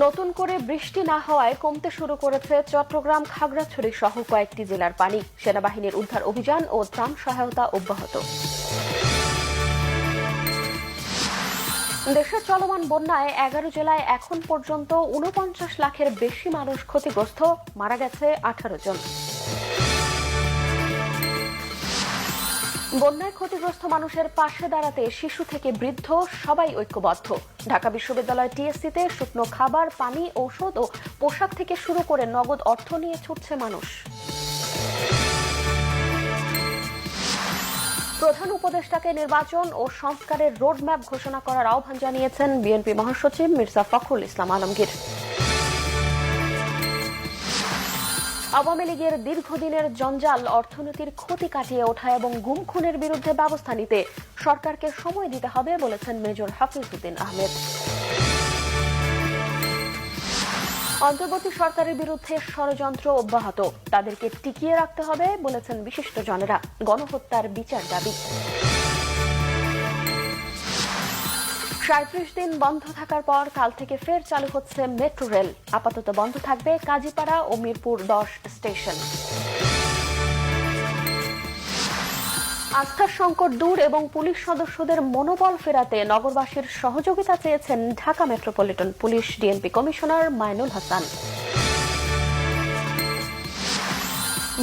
নতুন করে বৃষ্টি না হওয়ায় কমতে শুরু করেছে চট্টগ্রাম, খাগড়াছড়ি সহ কয়েকটি জেলার পানি। সেনাবাহিনীর উদ্ধার অভিযান ও ত্রাণ সহায়তা অব্যাহত। দেশের চলমান বন্যায় 11 জেলায় এখন পর্যন্ত 49 লাখের বেশি মানুষ ক্ষতিগ্রস্ত, মারা গেছে 18 জন। বন্যায় ক্ষতিগ্রস্ত মানুষের পাশে দাঁড়াতে শিশু থেকে বৃদ্ধ সবাই ঐক্যবদ্ধ। ঢাকা বিশ্ববিদ্যালয় টিএসসিতে শুকনো খাবার, পানি, ঔষধ ও পোশাক থেকে শুরু করে নগদ অর্থ নিয়ে ছুটছে মানুষ। প্রধান উপদেষ্টাকে নির্বাচন ও সংস্কারের রোডম্যাপ ঘোষণা করার আহ্বান জানিয়েছেন বিএনপি মহাসচিব মির্জা ফখরুল ইসলাম আলমগীর। আওয়ামী লীগের দীর্ঘদিনের জঞ্জাল, অর্থনীতির ক্ষতি কাটিয়ে ওঠা এবং গুম খুনের বিরুদ্ধে ব্যবস্থা নিতে সরকারকে সময় দিতে হবে বলেছেন মেজর হাফিজউদ্দিন আহমেদ। অন্তর্বর্তী সরকারের বিরুদ্ধে ষড়যন্ত্র অব্যাহত, তাদেরকে টিকিয়ে রাখতে হবে বলেছেন বিশিষ্টজনেরা। গণহত্যার বিচার দাবি। 37 দিন বন্ধ থাকার পর কাল থেকে ফের চালু হচ্ছে মেট্রো রেল। আপাতত বন্ধ থাকবে কাজীপাড়া ও মিরপুর 10 স্টেশন। আস্থার সংকট দূর এবং পুলিশ সদস্যদের মনোবল ফেরাতে নগরবাসীর সহযোগিতা চেয়েছেন Dhaka metropolitan police DMP commissioner Mainul Hasan.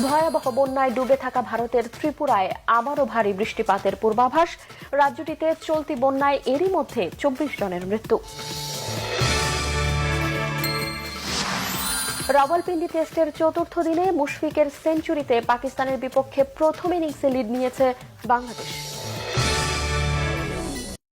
ভয়াবহ বন্যায় ডুবে থাকা ভারতের ত্রিপুরায় আবারও ভারী বৃষ্টিপাতের পূর্বাভাস। রাজ্যটিতে চলতি বন্যায় এরই মধ্যে 24 জনের মৃত্যু। রাওয়ালপিন্ডি টেস্টের চতুর্থ দিনে মুশফিকের সেঞ্চুরিতে পাকিস্তানের বিপক্ষে প্রথম ইনিংসে লিড নিয়েছে বাংলাদেশ।